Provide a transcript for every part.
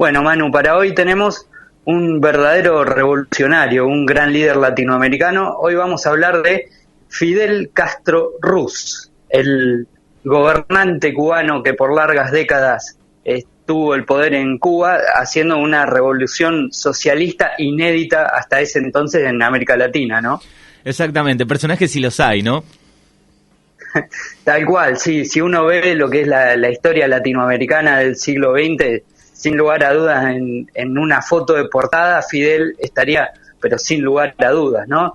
Bueno, Manu, para hoy tenemos un verdadero revolucionario, un gran líder latinoamericano. Hoy vamos a hablar de Fidel Castro Ruz, el gobernante cubano que por largas décadas tuvo el poder en Cuba, haciendo una revolución socialista inédita hasta ese entonces en América Latina, ¿no? Exactamente, personajes sí los hay, ¿no? Tal cual, sí, si uno ve lo que es la historia latinoamericana del siglo XX, sin lugar a dudas, en una foto de portada, Fidel estaría, pero sin lugar a dudas, ¿no?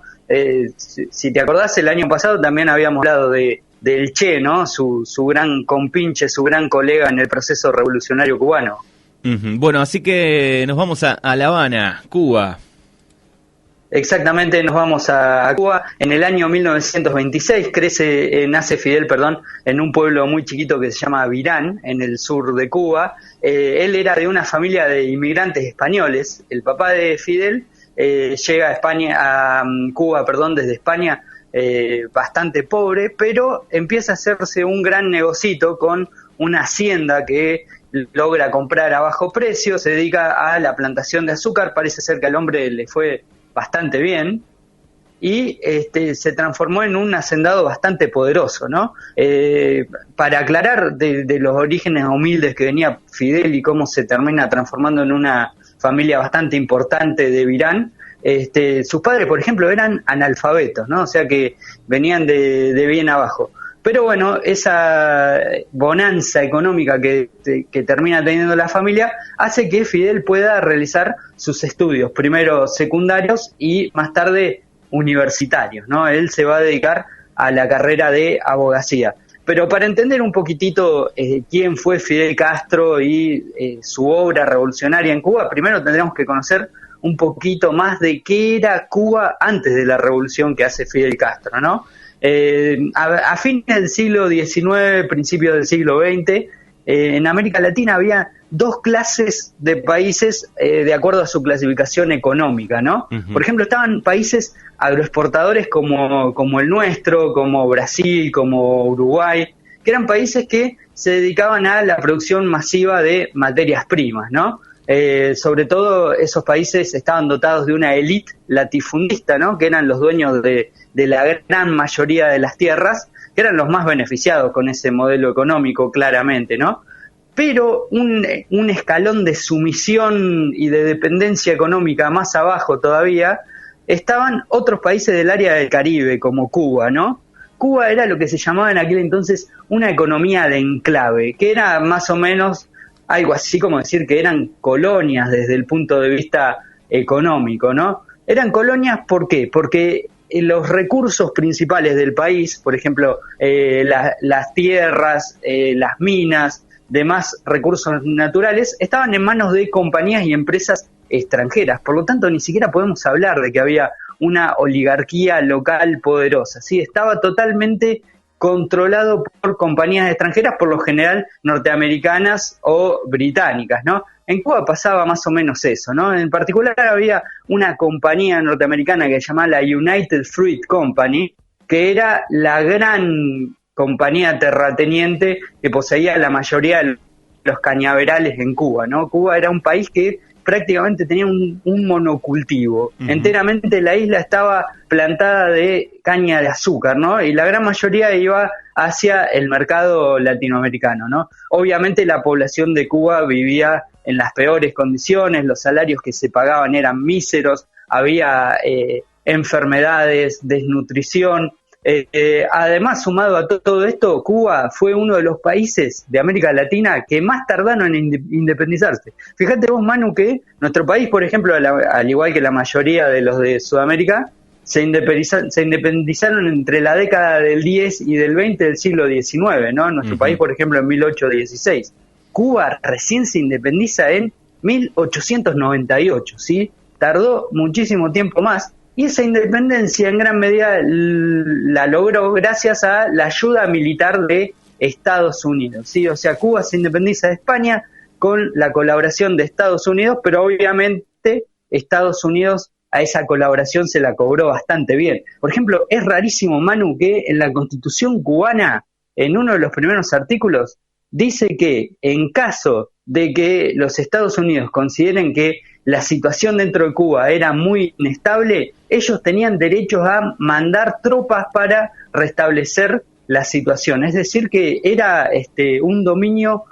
Si te acordás, el año pasado también habíamos hablado del Che, ¿no? Su gran compinche, su gran colega en el proceso revolucionario cubano. Bueno, así que nos vamos a La Habana, Cuba. Exactamente, nos vamos a Cuba. En el año 1926 nace Fidel, en un pueblo muy chiquito que se llama Virán, en el sur de Cuba. Él era de una familia de inmigrantes españoles. El papá de Fidel llega a Cuba, desde España, bastante pobre, pero empieza a hacerse un gran negocito con una hacienda que logra comprar a bajo precio. Se dedica a la plantación de azúcar. Parece ser que al hombre le fue bastante bien y se transformó en un hacendado bastante poderoso, ¿no? Para aclarar de los orígenes humildes que venía Fidel y cómo se termina transformando en una familia bastante importante de Virán, sus padres, por ejemplo, eran analfabetos, ¿no? O sea que venían de bien abajo. Pero bueno, esa bonanza económica que termina teniendo la familia hace que Fidel pueda realizar sus estudios, primero secundarios y más tarde universitarios, ¿no? Él se va a dedicar a la carrera de abogacía. Pero para entender un poquitito quién fue Fidel Castro y su obra revolucionaria en Cuba, primero tendríamos que conocer un poquito más de qué era Cuba antes de la revolución que hace Fidel Castro, ¿no? A fines del siglo XIX, principios del siglo XX, en América Latina había dos clases de países de acuerdo a su clasificación económica, ¿no? Uh-huh. Por ejemplo, estaban países agroexportadores como el nuestro, como Brasil, como Uruguay, que eran países que se dedicaban a la producción masiva de materias primas, ¿no? Sobre todo esos países estaban dotados de una élite latifundista, ¿no? Que eran los dueños de la gran mayoría de las tierras, que eran los más beneficiados con ese modelo económico, claramente, ¿no? Pero un escalón de sumisión y de dependencia económica más abajo todavía, estaban otros países del área del Caribe, como Cuba, ¿no? Cuba era lo que se llamaba en aquel entonces una economía de enclave, que era más o menos algo así como decir que eran colonias desde el punto de vista económico, ¿no? Eran colonias, ¿por qué? Porque los recursos principales del país, por ejemplo, las tierras, las minas, demás recursos naturales, estaban en manos de compañías y empresas extranjeras. Por lo tanto, ni siquiera podemos hablar de que había una oligarquía local poderosa, ¿sí? Estaba totalmente controlado por compañías extranjeras, por lo general norteamericanas o británicas, ¿no? En Cuba pasaba más o menos eso, ¿no? En particular había una compañía norteamericana que se llamaba la United Fruit Company, que era la gran compañía terrateniente que poseía la mayoría de los cañaverales en Cuba, ¿no? Cuba era un país que prácticamente tenía un monocultivo. Uh-huh. Enteramente la isla estaba plantada de caña de azúcar, ¿no? Y la gran mayoría iba hacia el mercado latinoamericano, ¿no? Obviamente la población de Cuba vivía en las peores condiciones, los salarios que se pagaban eran míseros, había enfermedades, desnutrición. Además, sumado a todo esto, Cuba fue uno de los países de América Latina que más tardaron en independizarse. Fíjate vos, Manu, que nuestro país, por ejemplo, al igual que la mayoría de los de Sudamérica, se independizaron entre la década del 10 y del 20 del siglo XIX, ¿no? Nuestro país, por ejemplo, en 1816. Cuba recién se independiza en 1898, ¿sí? Tardó muchísimo tiempo más. Y esa independencia en gran medida la logró gracias a la ayuda militar de Estados Unidos, ¿sí? O sea, Cuba se independiza de España con la colaboración de Estados Unidos, pero obviamente Estados Unidos a esa colaboración se la cobró bastante bien. Por ejemplo, es rarísimo, Manu, que en la Constitución cubana, en uno de los primeros artículos, dice que en caso de que los Estados Unidos consideren que la situación dentro de Cuba era muy inestable, ellos tenían derecho a mandar tropas para restablecer la situación. Es decir, que era un dominio,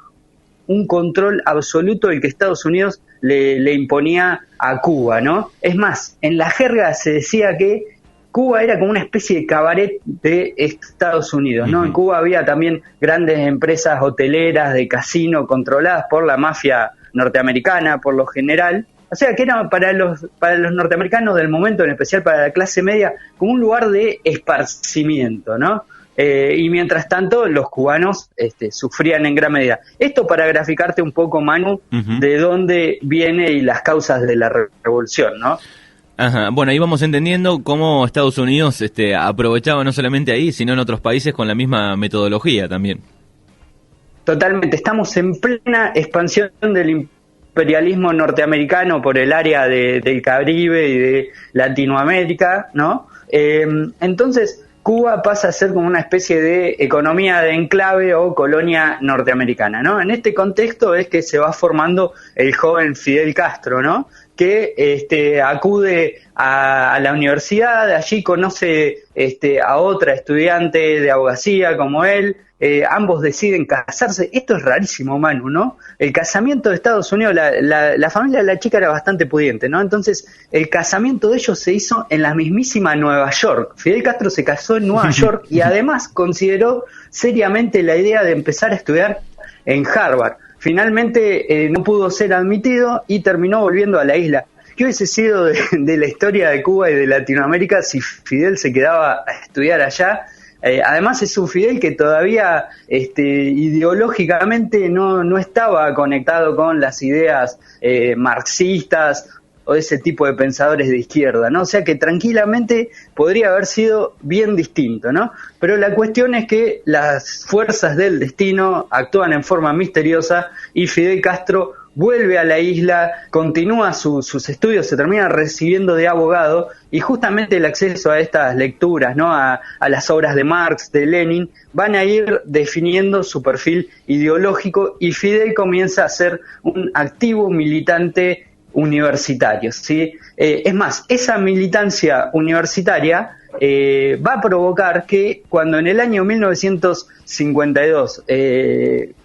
un control absoluto el que Estados Unidos le imponía a Cuba, ¿no? Es más, en la jerga se decía que Cuba era como una especie de cabaret de Estados Unidos, ¿no? En Cuba había también grandes empresas hoteleras de casino controladas por la mafia norteamericana, por lo general. O sea, que era para los norteamericanos del momento, en especial para la clase media, como un lugar de esparcimiento, ¿no? Y mientras tanto, los cubanos sufrían en gran medida. Esto para graficarte un poco, Manu, de dónde viene y las causas de la revolución, ¿no? Ajá. Bueno, ahí vamos entendiendo cómo Estados Unidos aprovechaba no solamente ahí, sino en otros países con la misma metodología también. Totalmente. Estamos en plena expansión del imperialismo norteamericano por el área del Caribe y de Latinoamérica, ¿no? Entonces, Cuba pasa a ser como una especie de economía de enclave o colonia norteamericana, ¿no? En este contexto es que se va formando el joven Fidel Castro, ¿no? Que acude a la universidad, allí conoce a otra estudiante de abogacía como él, ambos deciden casarse. Esto es rarísimo, Manu, ¿no? El casamiento de Estados Unidos, la familia de la chica era bastante pudiente, ¿no? Entonces, el casamiento de ellos se hizo en la mismísima Nueva York. Fidel Castro se casó en Nueva York y además consideró seriamente la idea de empezar a estudiar en Harvard. Finalmente no pudo ser admitido y terminó volviendo a la isla. ¿Qué hubiese sido de la historia de Cuba y de Latinoamérica si Fidel se quedaba a estudiar allá? Además es un Fidel que todavía ideológicamente no estaba conectado con las ideas marxistas o ese tipo de pensadores de izquierda, ¿no? O sea que tranquilamente podría haber sido bien distinto, ¿no? Pero la cuestión es que las fuerzas del destino actúan en forma misteriosa y Fidel Castro vuelve a la isla, continúa sus estudios, se termina recibiendo de abogado y justamente el acceso a estas lecturas, ¿no? A las obras de Marx, de Lenin, van a ir definiendo su perfil ideológico y Fidel comienza a ser un activo militante universitario, ¿sí? Es más, esa militancia universitaria va a provocar que cuando en el año 1952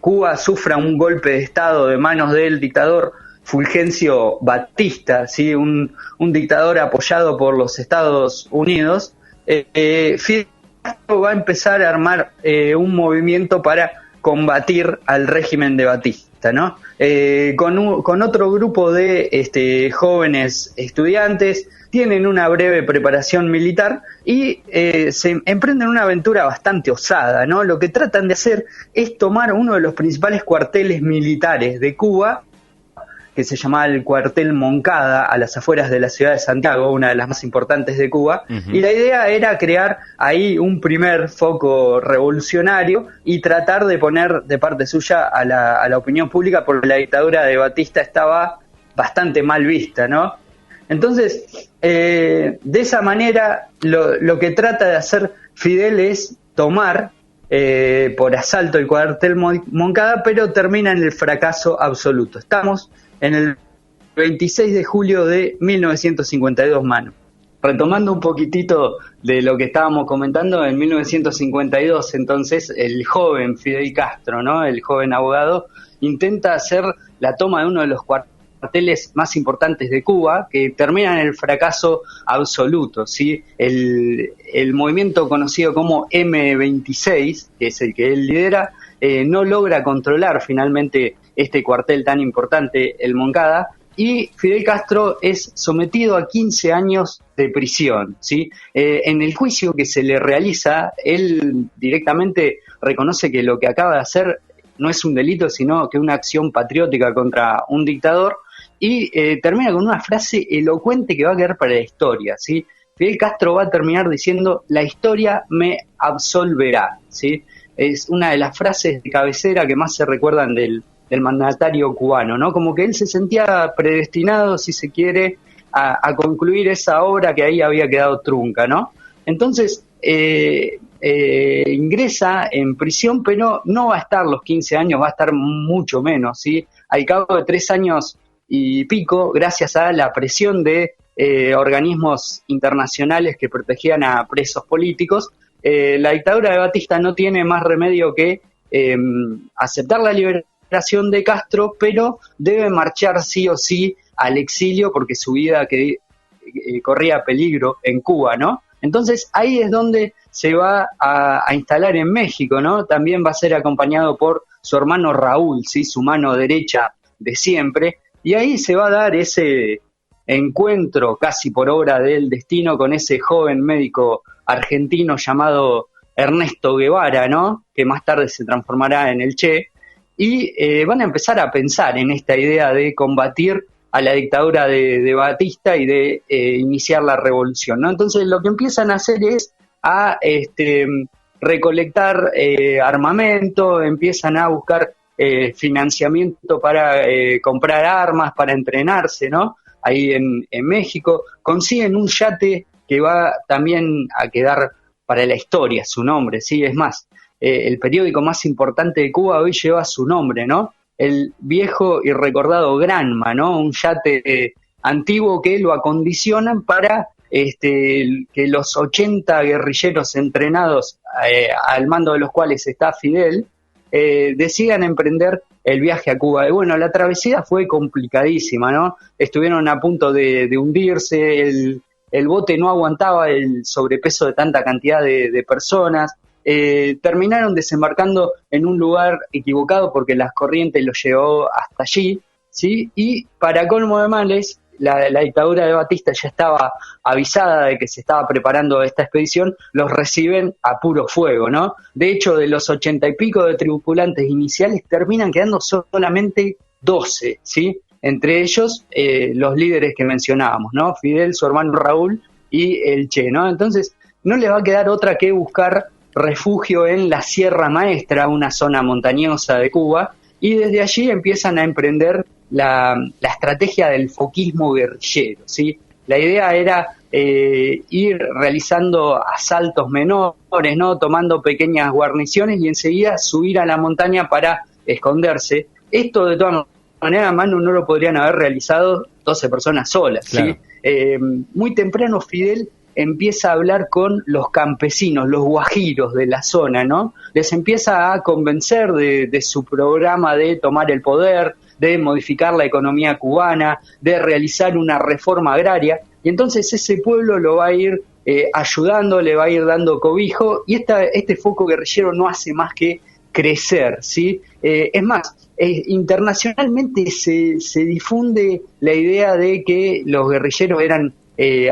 Cuba sufra un golpe de Estado de manos del dictador Fulgencio Batista, ¿sí? un dictador apoyado por los Estados Unidos, Fidel Castro va a empezar a armar un movimiento para combatir al régimen de Batista, ¿no? Con otro grupo de jóvenes estudiantes, tienen una breve preparación militar y se emprenden una aventura bastante osada, ¿no? Lo que tratan de hacer es tomar uno de los principales cuarteles militares de Cuba, que se llamaba el cuartel Moncada, a las afueras de la ciudad de Santiago, una de las más importantes de Cuba, y la idea era crear ahí un primer foco revolucionario y tratar de poner de parte suya a la opinión pública, porque la dictadura de Batista estaba bastante mal vista, ¿no? Entonces, de esa manera, lo que trata de hacer Fidel es tomar por asalto el cuartel Moncada, pero termina en el fracaso absoluto. Estamos en el 26 de julio de 1952, Manu. Retomando un poquitito de lo que estábamos comentando, en 1952, entonces, el joven Fidel Castro, ¿no? El joven abogado, intenta hacer la toma de uno de los cuarteles más importantes de Cuba, que termina en el fracaso absoluto, ¿sí? El movimiento conocido como M26, que es el que él lidera, no logra controlar finalmente este cuartel tan importante, el Moncada, y Fidel Castro es sometido a 15 años de prisión, ¿sí? En el juicio que se le realiza, él directamente reconoce que lo que acaba de hacer no es un delito, sino que una acción patriótica contra un dictador, y termina con una frase elocuente que va a quedar para la historia, ¿sí? Fidel Castro va a terminar diciendo: la historia me absolverá, ¿sí? Es una de las frases de cabecera que más se recuerdan del mandatario cubano, ¿no? Como que él se sentía predestinado, si se quiere, a concluir esa obra que ahí había quedado trunca, ¿no? Entonces, ingresa en prisión, pero no va a estar los 15 años, va a estar mucho menos, ¿sí? al cabo de 3 años y pico, gracias a la presión de organismos internacionales que protegían a presos políticos, la dictadura de Batista no tiene más remedio que aceptar la liberación de Castro, pero debe marchar sí o sí al exilio porque su vida corría peligro en Cuba, ¿no? Entonces ahí es donde se va a instalar en México, ¿no? También va a ser acompañado por su hermano Raúl, ¿sí? Su mano derecha de siempre, y ahí se va a dar ese encuentro casi por obra del destino con ese joven médico argentino llamado Ernesto Guevara, ¿no? Que más tarde se transformará en el Che, y van a empezar a pensar en esta idea de combatir a la dictadura de Batista y de iniciar la revolución, ¿no? Entonces lo que empiezan a hacer es a recolectar armamento, empiezan a buscar financiamiento para comprar armas, para entrenarse, ¿no? Ahí en México, consiguen un yate que va también a quedar para la historia, su nombre, ¿sí? Es más, el periódico más importante de Cuba hoy lleva su nombre, ¿no? El viejo y recordado Granma, ¿no? Un yate antiguo que lo acondicionan para que los 80 guerrilleros entrenados, al mando de los cuales está Fidel, decidan emprender el viaje a Cuba. Y bueno, la travesía fue complicadísima, ¿no? Estuvieron a punto de hundirse, el bote no aguantaba el sobrepeso de tanta cantidad de personas, terminaron desembarcando en un lugar equivocado porque las corrientes los llevó hasta allí, ¿sí? Y para colmo de males, la dictadura de Batista ya estaba avisada de que se estaba preparando esta expedición, los reciben a puro fuego, ¿no? De hecho, de los 80 y pico de tripulantes iniciales, terminan quedando solamente 12, ¿sí? Entre ellos, los líderes que mencionábamos, ¿no? Fidel, su hermano Raúl y el Che, ¿no? Entonces, no le va a quedar otra que buscar refugio en la Sierra Maestra, una zona montañosa de Cuba, y desde allí empiezan a emprender la estrategia del foquismo guerrillero, ¿sí? La idea era ir realizando asaltos menores, ¿no? Tomando pequeñas guarniciones y enseguida subir a la montaña para esconderse. Esto, de todas maneras, Manu, no lo podrían haber realizado 12 personas solas, ¿sí? Claro. Muy temprano Fidel empieza a hablar con los campesinos, los guajiros de la zona, ¿no? Les empieza a convencer de su programa de tomar el poder, de modificar la economía cubana, de realizar una reforma agraria, y entonces ese pueblo lo va a ir ayudando, le va a ir dando cobijo, y este foco guerrillero no hace más que crecer, ¿sí? Es más, internacionalmente se difunde la idea de que los guerrilleros eran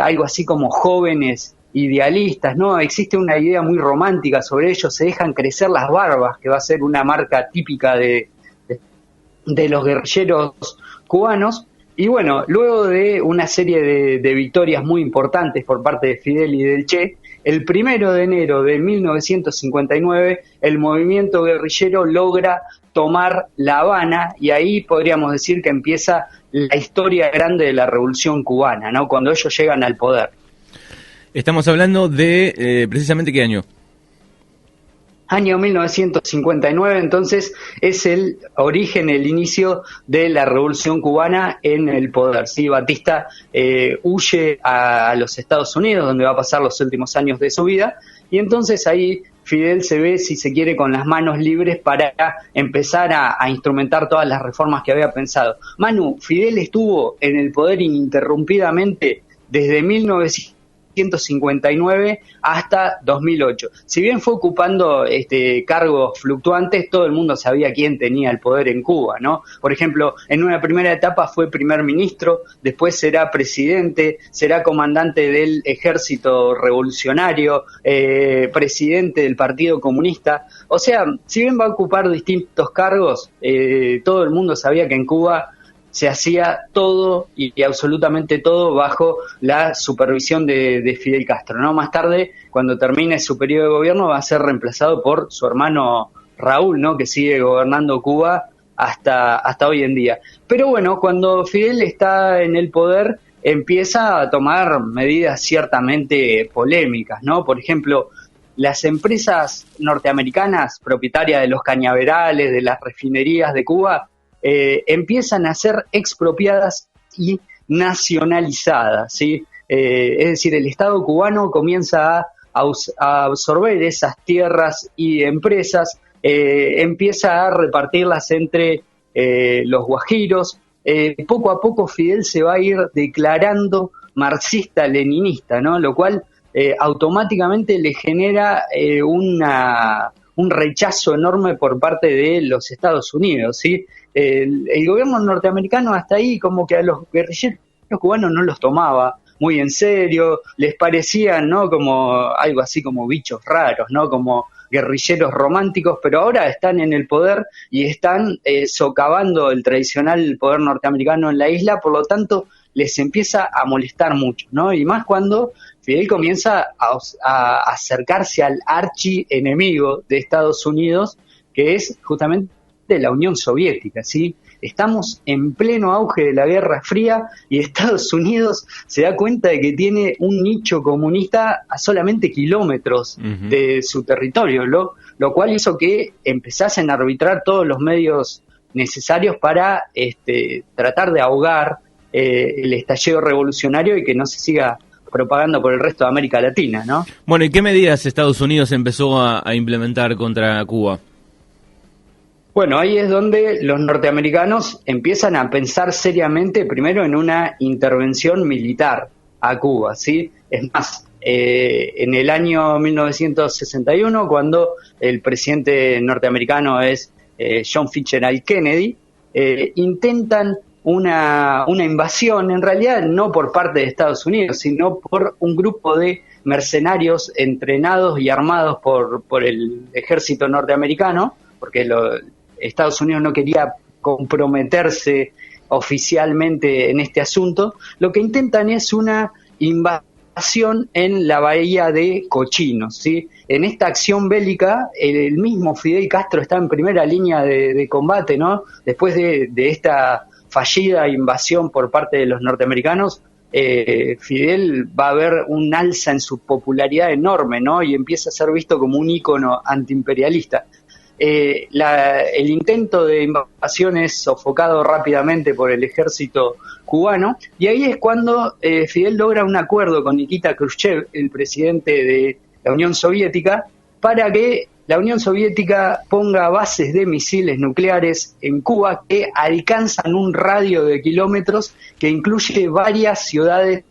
algo así como jóvenes idealistas, ¿no? Existe una idea muy romántica sobre ellos, se dejan crecer las barbas, que va a ser una marca típica de los guerrilleros cubanos. Y bueno, luego de una serie de victorias muy importantes por parte de Fidel y del Che, el 1 de enero de 1959 el movimiento guerrillero logra tomar La Habana, y ahí podríamos decir que empieza la historia grande de la Revolución Cubana, ¿no? Cuando ellos llegan al poder. Estamos hablando de precisamente ¿qué año? Año 1959, entonces es el origen, el inicio de la Revolución Cubana en el poder, ¿sí? Batista huye a los Estados Unidos, donde va a pasar los últimos años de su vida, y entonces ahí Fidel se ve, si se quiere, con las manos libres para empezar a instrumentar todas las reformas que había pensado. Manu, Fidel estuvo en el poder ininterrumpidamente desde 1959 hasta 2008. Si bien fue ocupando cargos fluctuantes, todo el mundo sabía quién tenía el poder en Cuba, ¿no? Por ejemplo, en una primera etapa fue primer ministro, después será presidente, será comandante del ejército revolucionario, presidente del Partido Comunista. O sea, si bien va a ocupar distintos cargos, todo el mundo sabía que en Cuba se hacía todo y absolutamente todo bajo la supervisión de Fidel Castro, ¿no? Más tarde, cuando termine su periodo de gobierno, va a ser reemplazado por su hermano Raúl, ¿no? Que sigue gobernando Cuba hasta hoy en día. Pero bueno, cuando Fidel está en el poder, empieza a tomar medidas ciertamente polémicas, ¿no? Por ejemplo, las empresas norteamericanas propietarias de los cañaverales, de las refinerías de Cuba, empiezan a ser expropiadas y nacionalizadas, ¿sí? Es decir, el Estado cubano comienza a absorber esas tierras y empresas, empieza a repartirlas entre los guajiros. Poco a poco Fidel se va a ir declarando marxista-leninista, ¿no? Lo cual automáticamente le genera un rechazo enorme por parte de los Estados Unidos, ¿sí? El gobierno norteamericano hasta ahí como que a los guerrilleros cubanos no los tomaba muy en serio, les parecían, ¿no?, como algo así como bichos raros, ¿no?, como guerrilleros románticos, pero ahora están en el poder y están socavando el tradicional poder norteamericano en la isla, por lo tanto les empieza a molestar mucho, ¿no? Y más cuando Fidel comienza a acercarse al archienemigo de Estados Unidos, que es justamente la Unión Soviética, ¿sí? Estamos en pleno auge de la Guerra Fría y Estados Unidos se da cuenta de que tiene un nicho comunista a solamente kilómetros de su territorio, lo cual hizo que empezasen a arbitrar todos los medios necesarios para tratar de ahogar el estallido revolucionario y que no se siga propagando por el resto de América Latina, ¿no? Bueno, ¿y qué medidas Estados Unidos empezó a implementar contra Cuba? Bueno, ahí es donde los norteamericanos empiezan a pensar seriamente primero en una intervención militar a Cuba, ¿sí? Es más, en el año 1961, cuando el presidente norteamericano es John Fitzgerald Kennedy, intentan una invasión, en realidad no por parte de Estados Unidos, sino por un grupo de mercenarios entrenados y armados por el ejército norteamericano, porque Estados Unidos no quería comprometerse oficialmente en este asunto. Lo que intentan es una invasión en la bahía de Cochinos, ¿sí? En esta acción bélica, el mismo Fidel Castro está en primera línea de combate, ¿no? Después de esta fallida invasión por parte de los norteamericanos, Fidel va a ver un alza en su popularidad enorme, ¿no? Y empieza a ser visto como un ícono antiimperialista. El intento de invasión es sofocado rápidamente por el ejército cubano y ahí es cuando Fidel logra un acuerdo con Nikita Khrushchev, el presidente de la Unión Soviética, para que la Unión Soviética ponga bases de misiles nucleares en Cuba que alcanzan un radio de kilómetros que incluye varias ciudades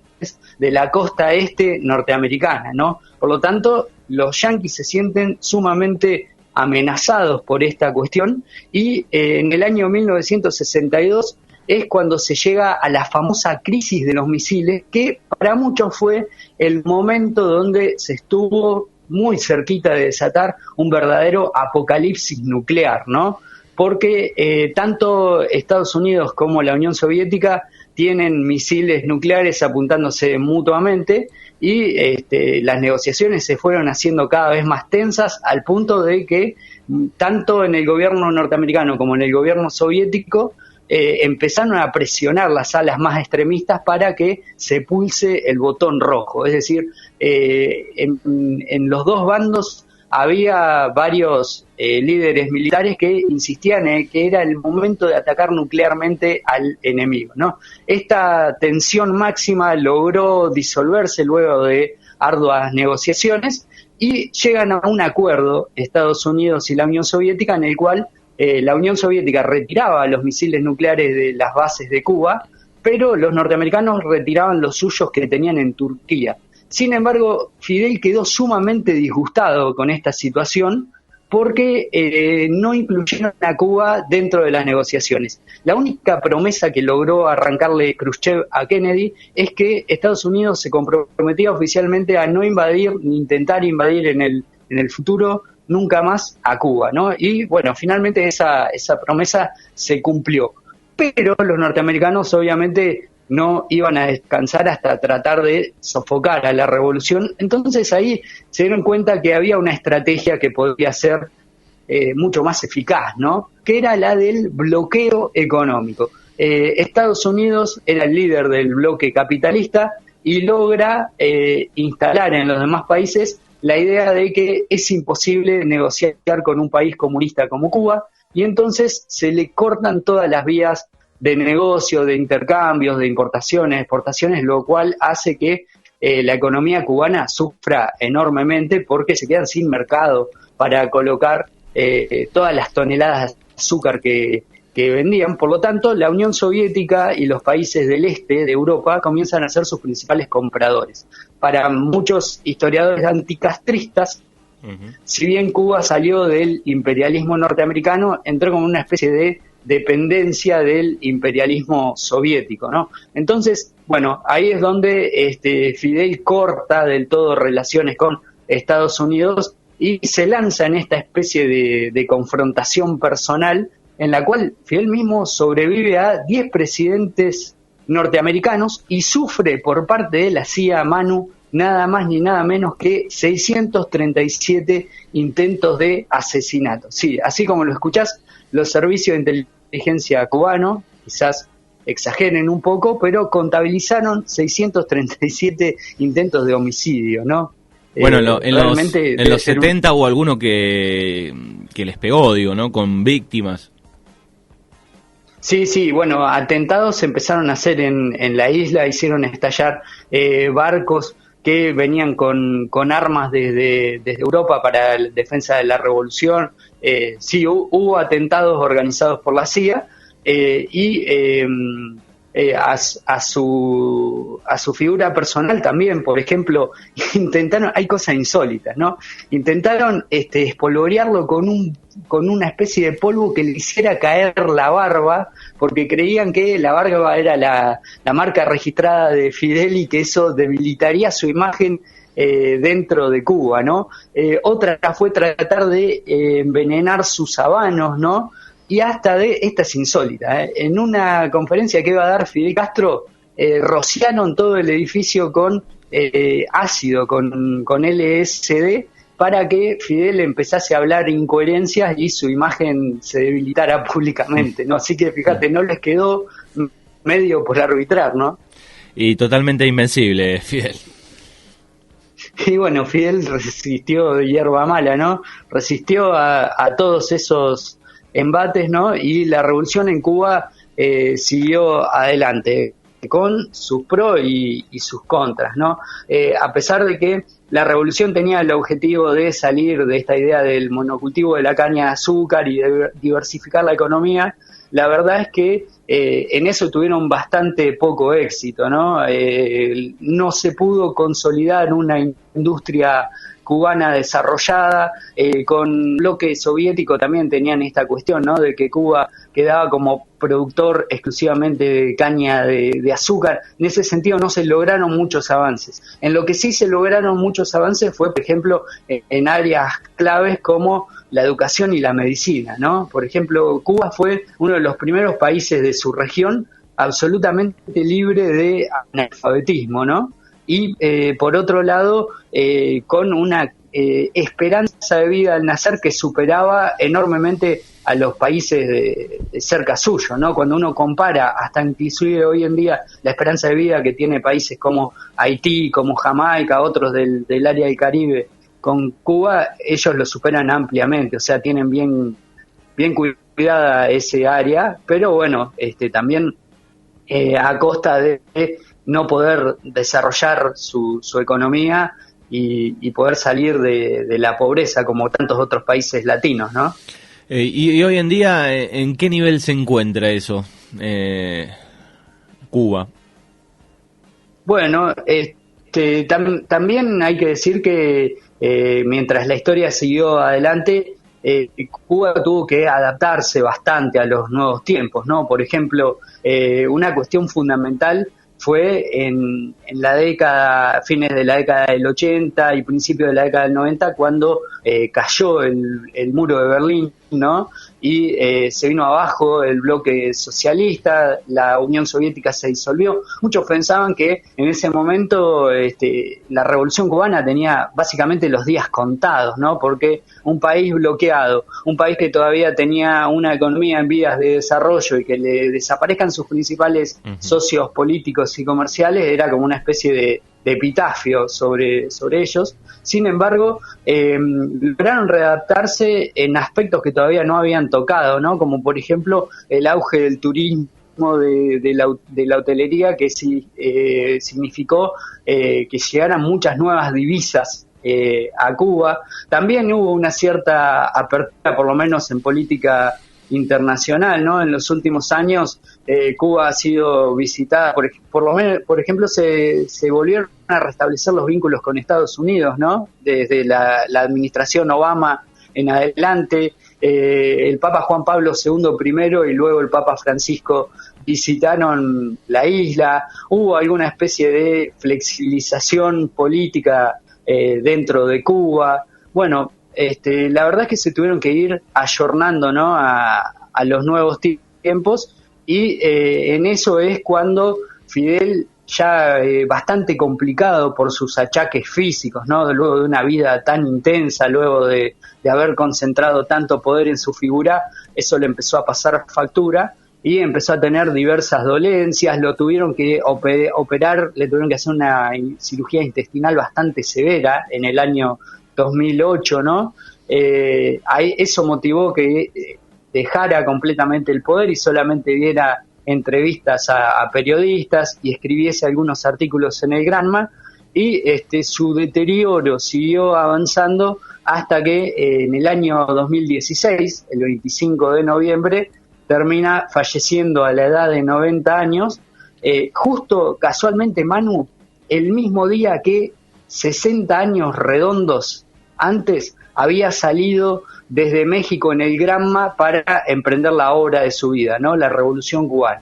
de la costa este norteamericana, ¿no? Por lo tanto, los yanquis se sienten sumamente amenazados por esta cuestión y en el año 1962 es cuando se llega a la famosa crisis de los misiles, que para muchos fue el momento donde se estuvo muy cerquita de desatar un verdadero apocalipsis nuclear, ¿no? Porque tanto Estados Unidos como la Unión Soviética tienen misiles nucleares apuntándose mutuamente y las negociaciones se fueron haciendo cada vez más tensas al punto de que tanto en el gobierno norteamericano como en el gobierno soviético empezaron a presionar las alas más extremistas para que se pulse el botón rojo. Es decir, en los dos bandos había varios líderes militares que insistían en que era el momento de atacar nuclearmente al enemigo, ¿no? Esta tensión máxima logró disolverse luego de arduas negociaciones y llegan a un acuerdo Estados Unidos y la Unión Soviética en el cual la Unión Soviética retiraba los misiles nucleares de las bases de Cuba, pero los norteamericanos retiraban los suyos que tenían en Turquía. Sin embargo, Fidel quedó sumamente disgustado con esta situación porque no incluyeron a Cuba dentro de las negociaciones. La única promesa que logró arrancarle Khrushchev a Kennedy es que Estados Unidos se comprometía oficialmente a no invadir ni intentar invadir en el futuro nunca más a Cuba, ¿no? Y bueno, finalmente esa promesa se cumplió. Pero los norteamericanos obviamente no iban a descansar hasta tratar de sofocar a la revolución. Entonces ahí se dieron cuenta que había una estrategia que podía ser mucho más eficaz, ¿no? Que era la del bloqueo económico. Estados Unidos era el líder del bloque capitalista y logra instalar en los demás países la idea de que es imposible negociar con un país comunista como Cuba, y entonces se le cortan todas las vías de negocio, de intercambios, de importaciones, exportaciones, lo cual hace que la economía cubana sufra enormemente porque se quedan sin mercado para colocar todas las toneladas de azúcar que vendían. Por lo tanto, la Unión Soviética y los países del este de Europa comienzan a ser sus principales compradores. Para muchos historiadores anticastristas, si bien Cuba salió del imperialismo norteamericano, entró como una especie de dependencia del imperialismo soviético, ¿no? Entonces, bueno, ahí es donde Fidel corta del todo relaciones con Estados Unidos y se lanza en esta especie de confrontación personal en la cual Fidel mismo sobrevive a 10 presidentes norteamericanos y sufre por parte de la CIA, Manu, nada más ni nada menos que 637 intentos de asesinato. Sí, así como lo escuchás, los servicios de inteligencia cubanos, quizás exageren un poco, pero contabilizaron 637 intentos de homicidio, ¿no? Bueno, en los 70 hubo alguno que les pegó, digo, ¿no? Con víctimas. Sí, bueno, atentados se empezaron a hacer en la isla, hicieron estallar barcos que venían con armas desde Europa para la defensa de la revolución. Sí, hubo atentados organizados por la CIA a su figura personal también. Por ejemplo, intentaron, hay cosas insólitas, ¿no? Intentaron espolvorearlo con una especie de polvo que le hiciera caer la barba, porque creían que la barba era la marca registrada de Fidel y que eso debilitaría su imagen dentro de Cuba, ¿no? Otra fue tratar de envenenar sus habanos, ¿no? Y hasta esta es insólita, en una conferencia que iba a dar Fidel Castro, rociaron todo el edificio con ácido, con LSD, para que Fidel empezase a hablar incoherencias y su imagen se debilitara públicamente, ¿no? Así que fíjate, no les quedó medio por arbitrar, ¿no? Y totalmente invencible, Fidel. Y bueno, Fidel resistió de hierba mala, ¿no? Resistió a todos esos embates, ¿no? Y la revolución en Cuba siguió adelante con sus pros y sus contras, ¿no? A pesar de que la revolución tenía el objetivo de salir de esta idea del monocultivo de la caña de azúcar y de diversificar la economía, la verdad es que en eso tuvieron bastante poco éxito, ¿no? No se pudo consolidar una industria cubana desarrollada, con bloque soviético también tenían esta cuestión, ¿no? De que Cuba quedaba como productor exclusivamente de caña de azúcar. En ese sentido no se lograron muchos avances. En lo que sí se lograron muchos avances fue, por ejemplo, en áreas claves como la educación y la medicina, ¿no? Por ejemplo, Cuba fue uno de los primeros países de su región absolutamente libre de analfabetismo, ¿no? Y por otro lado, con una esperanza de vida al nacer que superaba enormemente a los países de cerca suyo, ¿no? Cuando uno compara hasta inclusive hoy en día la esperanza de vida que tiene países como Haití, como Jamaica, otros del área del Caribe, con Cuba, ellos lo superan ampliamente, o sea, tienen bien cuidada ese área, pero bueno, también a costa de no poder desarrollar su economía y poder salir de la pobreza como tantos otros países latinos, ¿no? Y hoy en día, ¿en qué nivel se encuentra eso, Cuba? Bueno, también hay que decir que mientras la historia siguió adelante, Cuba tuvo que adaptarse bastante a los nuevos tiempos, ¿no? Por ejemplo, una cuestión fundamental fue en la década, fines de la década del 80 y principios de la década del 90, cuando cayó el muro de Berlín, ¿no? Y se vino abajo el bloque socialista, la Unión Soviética se disolvió. Muchos pensaban que en ese momento la revolución cubana tenía básicamente los días contados, ¿no? Porque un país bloqueado, un país que todavía tenía una economía en vías de desarrollo y que le desaparezcan sus principales socios políticos y comerciales, era como una especie epitafio sobre ellos. Sin embargo, lograron readaptarse en aspectos que todavía no habían tocado, ¿no? Como por ejemplo el auge del turismo, de la hotelería, que sí, significó que llegaran muchas nuevas divisas a Cuba. También hubo una cierta apertura, por lo menos en política internacional, ¿no? En los últimos años Cuba ha sido visitada, por ejemplo, se volvieron a restablecer los vínculos con Estados Unidos, ¿no? Desde la administración Obama en adelante, el Papa Juan Pablo II primero y luego el Papa Francisco visitaron la isla. Hubo alguna especie de flexibilización política dentro de Cuba. Bueno, la verdad es que se tuvieron que ir ayornando, ¿no? a los nuevos tiempos, y en eso es cuando Fidel, ya bastante complicado por sus achaques físicos, ¿no? Luego de una vida tan intensa, luego de haber concentrado tanto poder en su figura, eso le empezó a pasar factura y empezó a tener diversas dolencias. Lo tuvieron que operar, le tuvieron que hacer una cirugía intestinal bastante severa en el año 2008, ¿no? Eso motivó que dejara completamente el poder y solamente diera entrevistas a periodistas y escribiese algunos artículos en el Granma, y su deterioro siguió avanzando hasta que en el año 2016, el 25 de noviembre, termina falleciendo a la edad de 90 años, justo casualmente, Manu, el mismo día que 60 años redondos antes había salido desde México en el Granma para emprender la obra de su vida, ¿no? La Revolución Cubana.